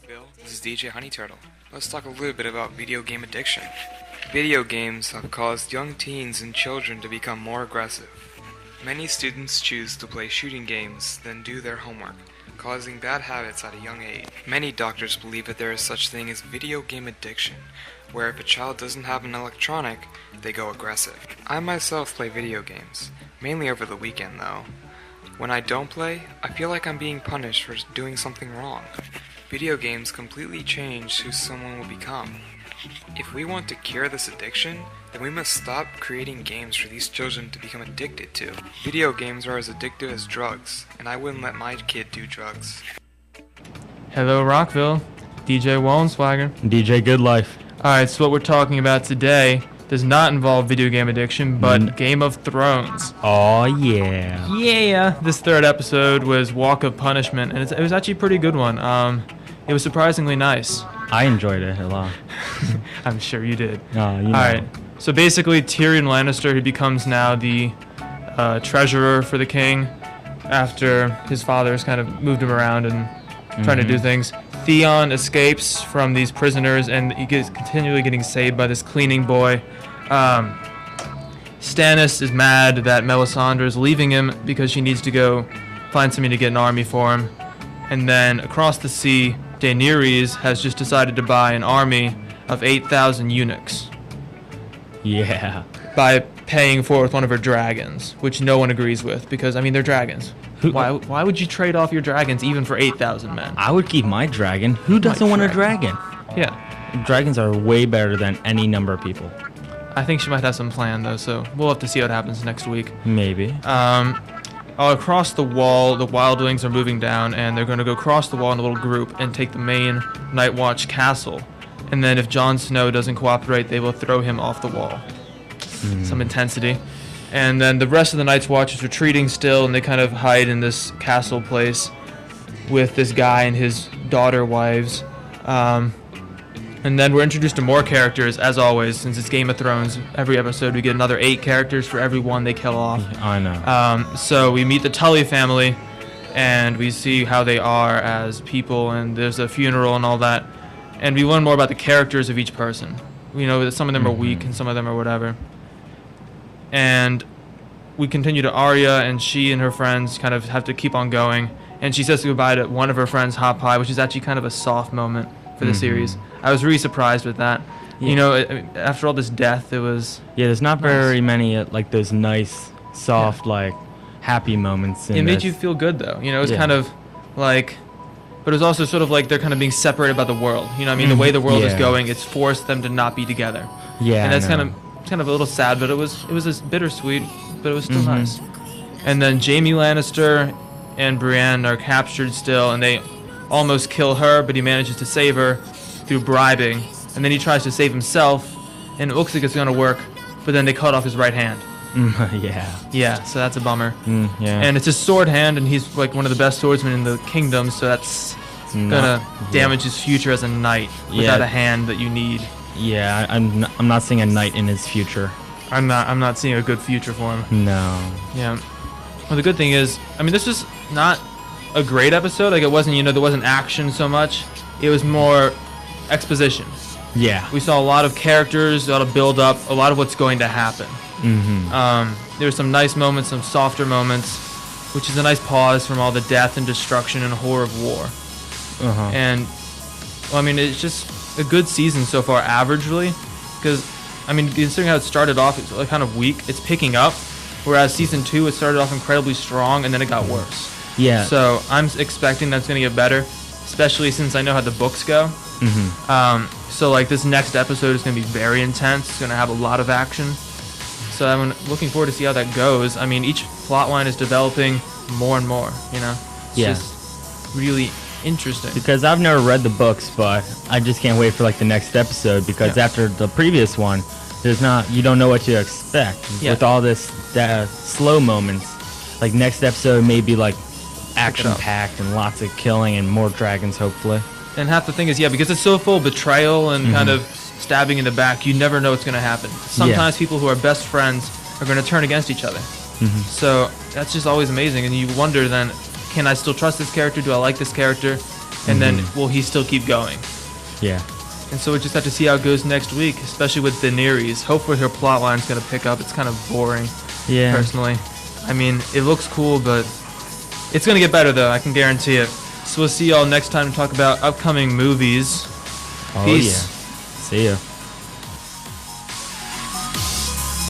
Rockville. This is DJ Honey Turtle. Let's talk a little bit about video game addiction. Video games have caused young teens and children to become more aggressive. Many students choose to play shooting games than do their homework, causing bad habits at a young age. Many doctors believe that there is such thing as video game addiction, where if a child doesn't have an electronic, they go aggressive. I myself play video games, mainly over the weekend though. When I don't play, I feel like I'm being punished for doing something wrong. Video games completely change who someone will become. If we want to cure this addiction, then we must stop creating games for these children to become addicted to. Video games are as addictive as drugs, and I wouldn't let my kid do drugs. Hello, Rockville. DJ Wallenswagger. DJ Goodlife. Alright, so what we're talking about today does not involve video game addiction, but Game of Thrones. Oh, yeah. Yeah! This third episode was Walk of Punishment, and it was actually a pretty good one. It was surprisingly nice. I enjoyed it a lot. I'm sure you did. Oh, you know. Alright, so basically Tyrion Lannister, he becomes now the treasurer for the king after his father's kind of moved him around and trying to do things. Theon escapes from these prisoners and he gets continually getting saved by this cleaning boy. Stannis is mad that Melisandre is leaving him because she needs to go find somebody to get an army for him. And then across the sea, Daenerys has just decided to buy an army of 8,000 eunuchs. Yeah. By paying for it with one of her dragons, which no one agrees with because, I mean, they're dragons. Why would you trade off your dragons even for 8,000 men? I would keep my dragon. Who doesn't want a dragon? Yeah. Dragons are way better than any number of people. I think she might have some plan, though, so we'll have to see what happens next week. Maybe. Across the wall, the wildlings are moving down, and they're going to go across the wall in a little group and take the main Night Watch castle. And then if Jon Snow doesn't cooperate, they will throw him off the wall. Some intensity. And then the rest of the Night's Watch is retreating still, and they kind of hide in this castle place with this guy and his daughter wives. And then we're introduced to more characters, as always, since it's Game of Thrones. Every episode we get another 8 characters for every one they kill off. I know. So we meet the Tully family, and we see how they are as people, and there's a funeral and all that. And we learn more about the characters of each person. We know that some of them are weak and some of them are whatever. And we continue to Arya, and she and her friends kind of have to keep on going. And she says goodbye to one of her friends, Hot Pie, which is actually kind of a soft moment for the series. I was really surprised with that. Yeah. You know, after all this death, it was... Yeah, there's not very many, like, those nice, soft, like, happy moments. It made you feel good, though. You know, it was kind of like... But it was also sort of like they're kind of being separated by the world. You know what I mean? The way the world is going, it's forced them to not be together. Yeah, and that's kind of a little sad, but it was bittersweet, but it was still nice. And then Jaime Lannister and Brienne are captured still, and they almost kill her, but he manages to save her through bribing. And then he tries to save himself, and it looks like it's going to work, but then they cut off his right hand. Yeah, so that's a bummer. And it's his sword hand, and he's like one of the best swordsmen in the kingdom, so that's gonna damage his future as a knight without a hand that you need. Yeah, I'm not seeing a knight in his future. I'm not seeing a good future for him. No. Yeah. Well, the good thing is, I mean, this was not a great episode. Like, it wasn't, there wasn't action so much. It was more exposition. Yeah. We saw a lot of characters, a lot of build up, a lot of what's going to happen. There were some nice moments, some softer moments, which is a nice pause from all the death and destruction and horror of war. And, well, I mean, it's just a good season so far, averagely, because, I mean, considering how it started off, it's like kind of weak. It's picking up, whereas season 2, it started off incredibly strong, and then it got worse. Yeah. So I'm expecting that's going to get better, especially since I know how the books go. So, like, this next episode is going to be very intense. It's going to have a lot of action. So I'm looking forward to see how that goes. I mean, each plot line is developing more and more, It's just really interesting. Because I've never read the books, but I just can't wait for, like, the next episode, because after the previous one, you don't know what to expect. With all this slow moments, like, next episode may be, like, action-packed and lots of killing and more dragons, hopefully. And half the thing is, because it's so full of betrayal and kind of stabbing in the back, you never know what's going to happen. Sometimes people who are best friends are going to turn against each other. So that's just always amazing. And you wonder then, can I still trust this character? Do I like this character? and then will he still keep going? Yeah. And so we just have to see how it goes next week, especially with Daenerys. Hopefully her plot line's going to pick up. It's kind of boring, personally. I mean, it looks cool, but it's going to get better, though. I can guarantee it. So we'll see y'all next time to talk about upcoming movies. Oh, Peace. yeah. See ya.